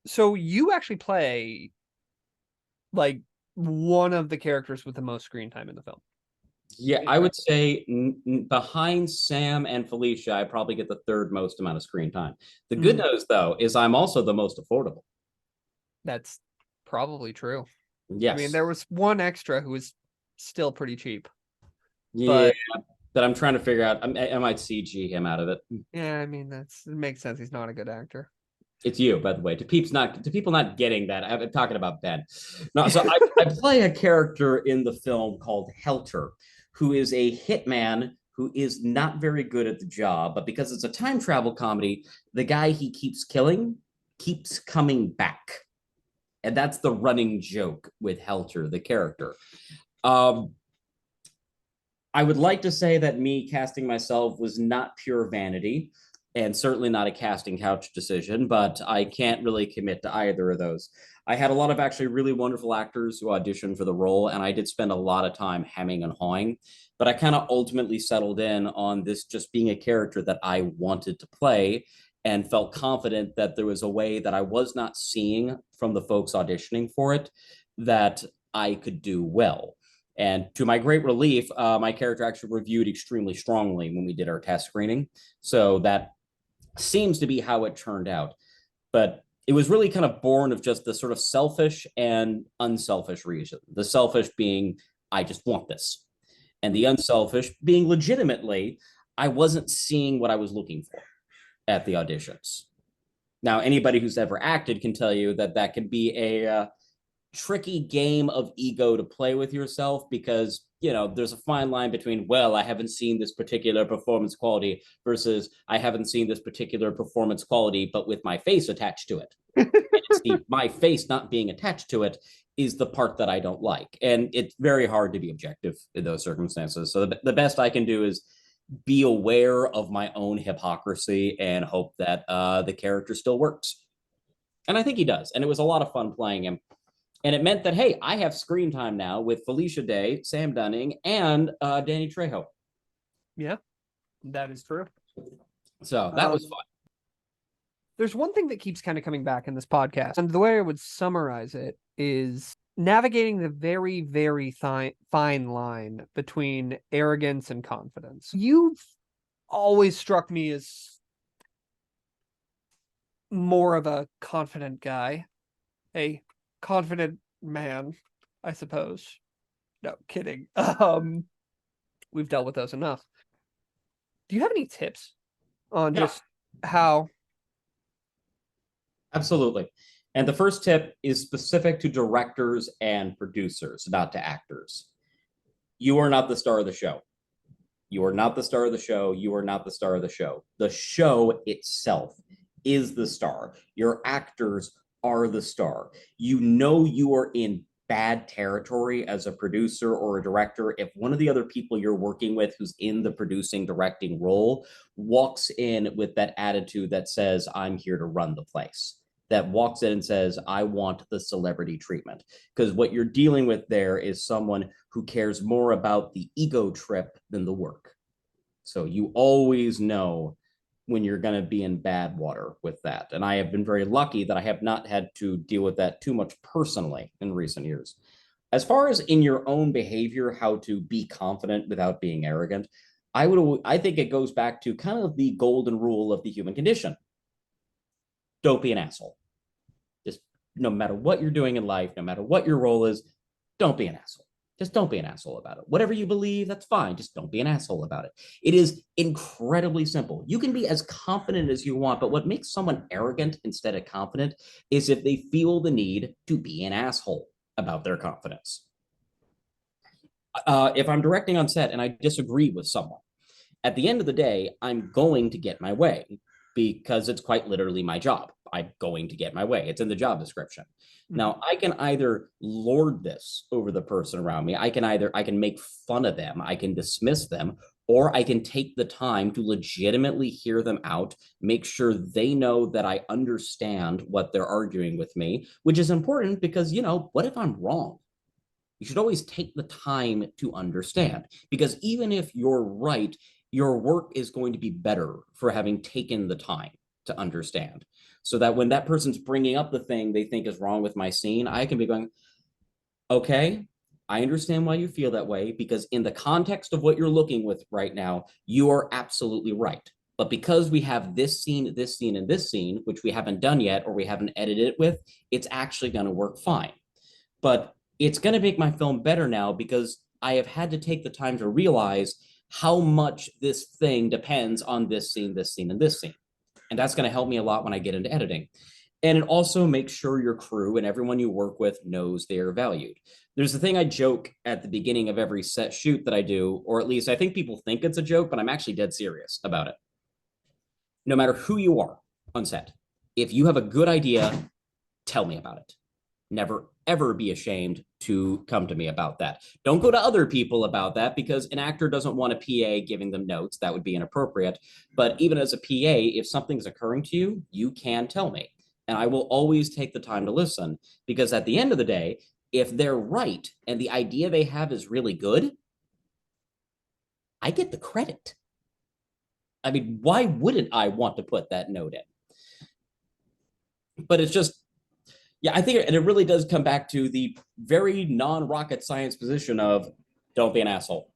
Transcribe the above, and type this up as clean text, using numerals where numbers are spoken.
So you actually play like one of the characters with the most screen time in the film. Yeah, I would say behind Sam and Felicia, I probably get the third most amount of screen time. The good Mhm. news, though, is I'm also the most affordable. That's probably true. I mean, Yes. there was one extra who was still pretty cheap, Yeah, but but I'm trying to figure out, I might CG him out of it. yeah, I mean, it makes sense. He's not a good actor. It's you, by the way. To people not getting that, I'm talking about Ben. No, so I play a character in the film called Helter, who is a hitman who is not very good at the job, but because it's a time travel comedy, the guy he keeps killing keeps coming back. And that's the running joke with Helter, the character. Um, I would like to say that me casting myself was not pure vanity and certainly not a casting couch decision, but I can't really commit to either of those. I had a lot of actually really wonderful actors who auditioned for the role, and I did spend a lot of time hemming and hawing, but I kind of ultimately settled in on this just being a character that I wanted to play and felt confident that there was a way that I was not seeing from the folks auditioning for it that I could do well. And to my great relief, my character actually reviewed extremely strongly when we did our test screening. So that seems to be how it turned out. But it was really kind of born of just the sort of selfish and unselfish reason. The selfish being, I just want this. And the unselfish being legitimately, I wasn't seeing what I was looking for at the auditions. Now, anybody who's ever acted can tell you that that can be a tricky game of ego to play with yourself because there's a fine line between, well, I haven't seen this particular performance quality versus I haven't seen this particular performance quality but with my face attached to it. It's the my face not being attached to it is the part that I don't like, and it's very hard to be objective in those circumstances. So the best I can do is be aware of my own hypocrisy and hope that the character still works, and I think he does. And it was a lot of fun playing him. And it meant that, hey, I have screen time now with Felicia Day, Sam Dunning, and Danny Trejo. Yeah, that is true. So that was Um, fun. there's one thing that keeps kind of coming back in this podcast, and the way I would summarize it is navigating the very, very fine line between arrogance and confidence. You've always struck me as more of a confident guy, a confident man, I suppose. No, kidding. We've dealt with those enough. Do you have any tips on Yeah, just how? absolutely. And the first tip is specific to directors and producers, not to actors. You are not the star of the show. You are not the star of the show. You are not the star of the show. The show itself is the star. Your actors are the star. You know you are in bad territory as a producer or a director if one of the other people you're working with who's in the producing directing role walks in with that attitude that says, I'm here to run the place, that walks in and says, I want the celebrity treatment. Because what you're dealing with there is someone who cares more about the ego trip than the work. So you always know when you're going to be in bad water with that. And I have been very lucky that I have not had to deal with that too much personally in recent years. As far as in your own behavior, how to be confident without being arrogant, I think it goes back to kind of the golden rule of the human condition. Don't be an asshole. Just no matter what you're doing in life, no matter what your role is, don't be an asshole. Just don't be an asshole about it. Whatever you believe, that's fine. Just don't be an asshole about it. It is incredibly simple. You can be as confident as you want, but what makes someone arrogant instead of confident is if they feel the need to be an asshole about their confidence. If I'm directing on set and I disagree with someone, at the end of the day, I'm going to get my way because it's quite literally my job. I'm going to get my way. It's in the job description. Mhm. Now, I can either lord this over the person around me. I can make fun of them. I can dismiss them, or I can take the time to legitimately hear them out, make sure they know that I understand what they're arguing with me, which is important because, what if I'm wrong? You should always take the time to understand because even if you're right, your work is going to be better for having taken the time to understand. So that when that person's bringing up the thing they think is wrong with my scene, I can be going, okay, I understand why you feel that way, because in the context of what you're looking with right now, you are absolutely right. But because we have this scene, this scene, and this scene, which we haven't done yet, or we haven't edited it with, it's actually going to work fine. But it's going to make my film better now because I have had to take the time to realize how much this thing depends on this scene, this scene, and this scene. And that's going to help me a lot when I get into editing. And it also makes sure your crew and everyone you work with knows they are valued. There's the thing I joke at the beginning of every set shoot that I do, or at least I think people think it's a joke, but I'm actually dead serious about it. No matter who you are on set, if you have a good idea, tell me about it. Never, ever be ashamed to come to me about that. Don't go to other people about that, because an actor doesn't want a PA giving them notes. That would be inappropriate. But even as a PA, if something's occurring to you, you can tell me. And I will always take the time to listen, because at the end of the day, if they're right and the idea they have is really good, I get the credit. I mean, why wouldn't I want to put that note in? But it's just, yeah, I think, and it really does come back to the very non-rocket science position of don't be an asshole.